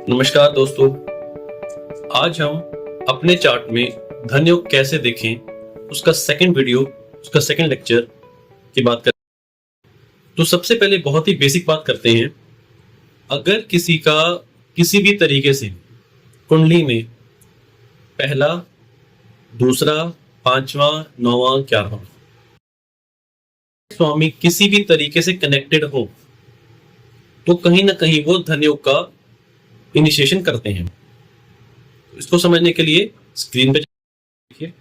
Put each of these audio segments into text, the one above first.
नमस्कार दोस्तों। आज हम अपने चार्ट में धन योग कैसे देखें उसका सेकंड वीडियो, उसका सेकंड लेक्चर की बात करें। तो सबसे पहले बहुत ही बेसिक बात करते हैं। अगर किसी का किसी भी तरीके से कुंडली में पहला, दूसरा, पांचवा, नौवां, 11वां स्वामी किसी भी तरीके से कनेक्टेड हो तो कहीं ना कहीं वो धन योग का इनिशिएशन करते हैं। इसको समझने के लिए स्क्रीन पे देखिए।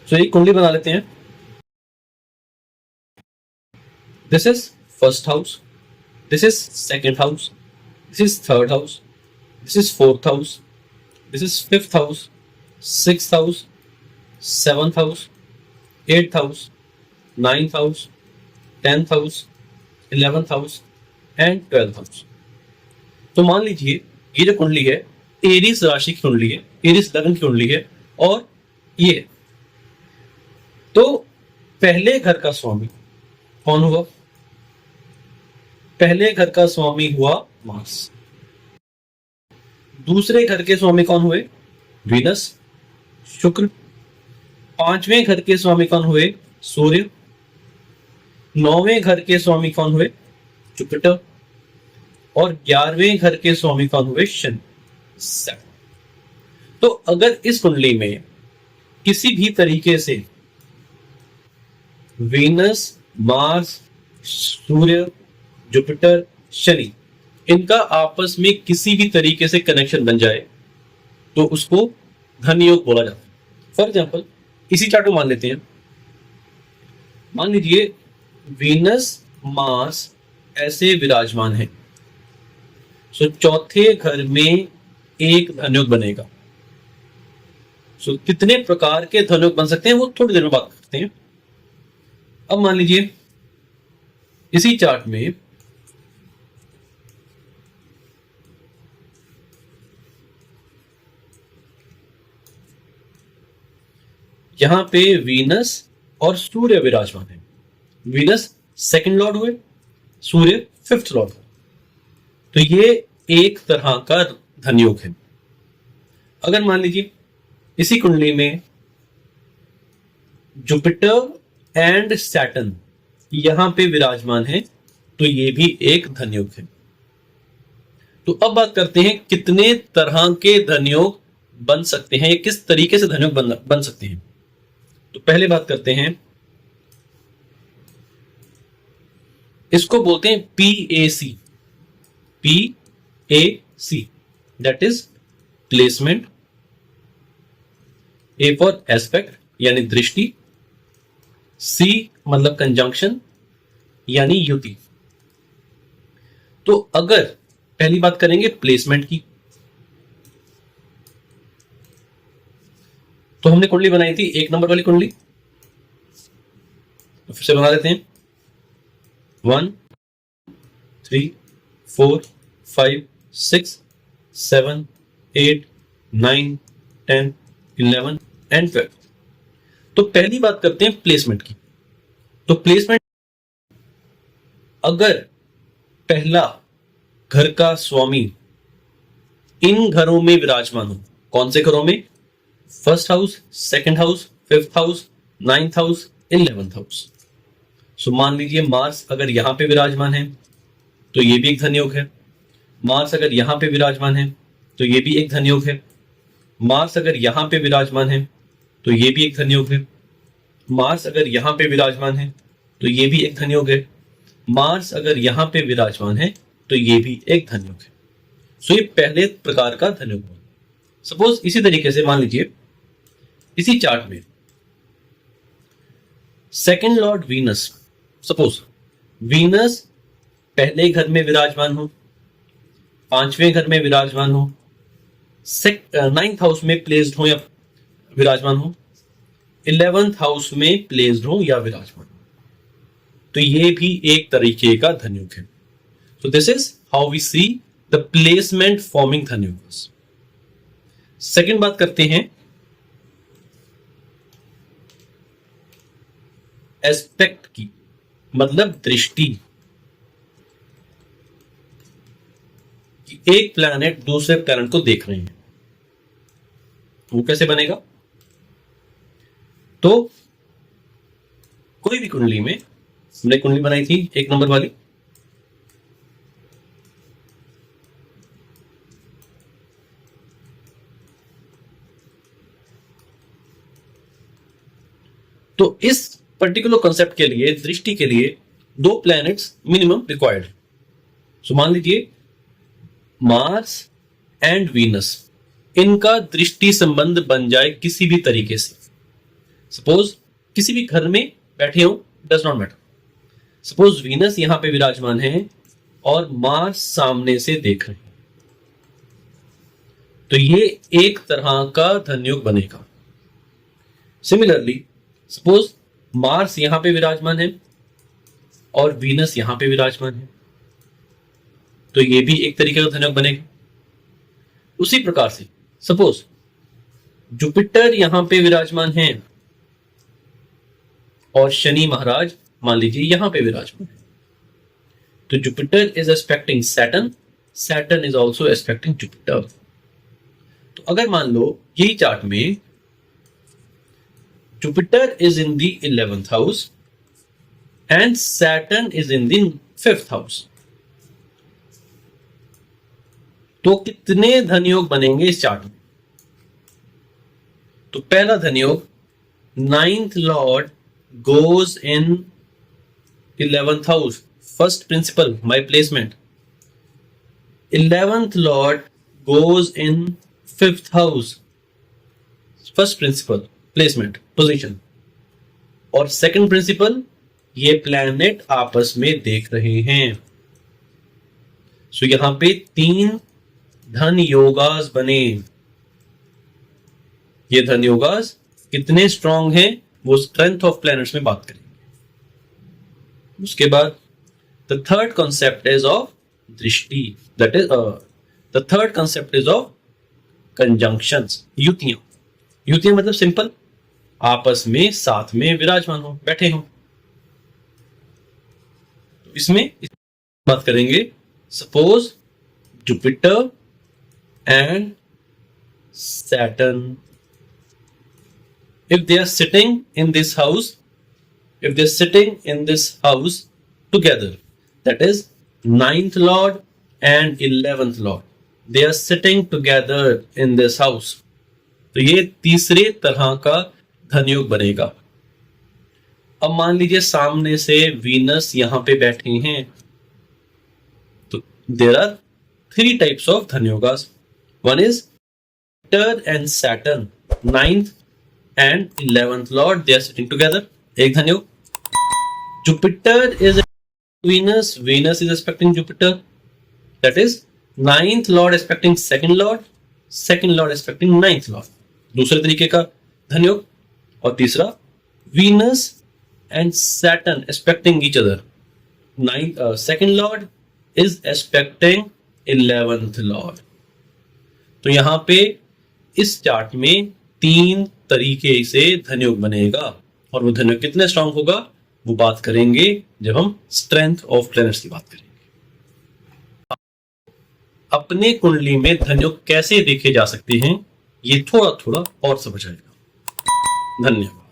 तो एक कुंडली बना लेते हैं। This is first house, this is second house, this is third house, this is fourth house, this is fifth house, sixth house, seventh house, eighth house, ninth house, 10th house, 11th house and 12th house. तो मान लीजिए ये जो कुंडली है Aries राशि की कुंडली है, एरीज लग्न की कुंडली है और ये तो पहले घर का स्वामी कौन हुआ? पहले घर का स्वामी हुआ मार्स। दूसरे घर के स्वामी कौन हुए? वीनस, शुक्र। पांचवें घर के स्वामी कौन हुए? सूर्य। नौवें घर के स्वामी कौन हुए? जुपिटर। और 11वें घर के स्वामी कौन हुए? शनि। तो अगर इस कुंडली में किसी भी तरीके से वीनस, मार्स, सूर्य, जुपिटर, शनि इनका आपस में किसी भी तरीके से कनेक्शन बन जाए तो उसको धन योग बोला जाता है। फॉर एग्जाम्पल इसी चार्ट को मान लेते हैं। मान लीजिए वीनस, मार्स ऐसे विराजमान है, सो चौथे घर में एक धनयोग बनेगा। सो कितने प्रकार के धनयोग बन सकते हैं वो थोड़ी देर में बात करते हैं। अब मान लीजिए इसी चार्ट में यहां पे वीनस और सूर्य विराजमान है। वीनस सेकंड लॉर्ड हुए, सूर्य फिफ्थ लॉर्ड हुए। तो ये एक तरह का धनयोग है। अगर मान लीजिए इसी कुंडली में जुपिटर एंड सैटर्न यहां पे विराजमान है तो ये भी एक धनयोग है। तो अब बात करते हैं कितने तरह के धनयोग बन सकते हैं या किस तरीके से धनयोग बन सकते हैं। तो पहले बात करते हैं, इसको बोलते हैं PAC। PAC that is placement, A for aspect यानी दृष्टि, C मतलब कंजंक्शन यानी युति। तो अगर पहली बात करेंगे प्लेसमेंट की, तो हमने कुंडली बनाई थी एक नंबर वाली कुंडली, तो फिर से बना देते हैं। 1 3 4 5 6 7 8 9 10 11 एंड 12। तो पहली बात करते हैं प्लेसमेंट की। तो प्लेसमेंट अगर पहला घर का स्वामी इन घरों में विराजमान हो, कौन से घरों में? First house, second house, fifth house, ninth house, 11th house. So मान लीजिए मार्स अगर यहां पे विराजमान है तो ये भी एक धनयोग है। मार्स अगर यहां पे विराजमान है तो ये भी एक धनयोग है। मार्स अगर यहां पे विराजमान है तो ये भी एक धनयोग है। मार्स अगर यहां पे विराजमान है तो ये भी एक धनयोग है। मार्स अगर यहां पे विराजमान है तो ये भी एक धनयोग है। सो ये पहले प्रकार का धनयोग हुआ। सपोज इसी तरीके से मान लीजिए इसी चार्ट में second Lord Venus, suppose Venus पहले घर में विराजमान हो, पांचवें घर में विराजमान हो, नाइन्थ हाउस में प्लेस्ड हो या विराजमान हो, 11th हाउस में प्लेस्ड हो या विराजमान हो, तो ये भी एक तरीके का धनयोग है। So this is how we see the placement forming धनयोगस। सेकंड बात करते हैं एस्पेक्ट की, मतलब दृष्टि। कि एक प्लैनेट दूसरे प्लैनेट को देख रहे हैं। वो कैसे बनेगा? तो कोई भी कुंडली में, हमने कुंडली बनाई थी 1 नंबर वाली, तो इस पर्टिकुलर कॉन्सेप्ट के लिए, दृष्टि के लिए 2 प्लैनेट्स मिनिमम रिक्वायर्ड। सो मान लीजिए मार्स एंड वीनस, इनका दृष्टि संबंध बन जाए किसी भी तरीके से। सपोज किसी भी घर में बैठे हो, does not matter. Suppose Venus यहां पे विराजमान है और मार्स सामने से देख रहे हैं, तो ये एक तरह का धनयोग बनेगा। सिमिलरली सपोज मार्स यहां पे विराजमान है और वीनस यहां पे विराजमान है, तो ये भी एक तरीके का धनयोग बनेगा। उसी प्रकार से सपोज जुपिटर यहां पे विराजमान है और शनि महाराज मान लीजिए यहां पे विराजमान है, तो Jupiter is expecting Saturn, Saturn is also expecting Jupiter. तो अगर मान लो यही चार्ट में Jupiter is in the 11th house and Saturn is in the 5th house, तो कितने धनयोग बनेंगे इस चार्ट में? तो पहला धनयोग, 9th Lord goes in 11th house, first principle, my placement. 11th lord goes in 5th house, first principle, placement, position. और second principle, ये planet आपस में देख रहे हैं। सो यहां पे 3 धन योगास बने। ये धन योगास कितने स्ट्रांग हैं वो स्ट्रेंथ ऑफ प्लैनेट्स में बात करेंगे। उसके बाद the third concept is of दृष्टि, that is the third concept is of conjunctions, युतियां। युतियां मतलब सिंपल, आपस में साथ में विराजमान हो, बैठे हो। तो इसमें बात करेंगे suppose Jupiter and Saturn, if they are sitting in this house, if they're sitting in this house together, that is 9th lord and 11th lord, they are sitting together in this house, तो ये तीसरे तरह का धनयोग बनेगा। अब मान लीजिए सामने से वीनस यहां पे बैठे हैं, तो there are 3 types of धनयोगास। One is Jupiter and Saturn, 9th and 11th lord, they are sitting together, एक धनयोग। Jupiter is Venus, Venus is aspecting Jupiter, that is 9th lord aspecting 2nd lord, 2nd lord aspecting 9th lord, दूसरे तरीके का धनयोग। और तीसरा Venus and Saturn aspecting each other, 2nd lord is aspecting 11th lord। तो यहां पे इस chart में 3 तरीके से धनयोग बनेगा, और वो धनयोग कितने स्ट्रांग होगा वो बात करेंगे जब हम स्ट्रेंथ ऑफ प्लैनेट्स की बात करेंगे। अपने कुंडली में धनयोग कैसे देखे जा सकते हैं ये थोड़ा थोड़ा और समझ आएगा। धन्यवाद।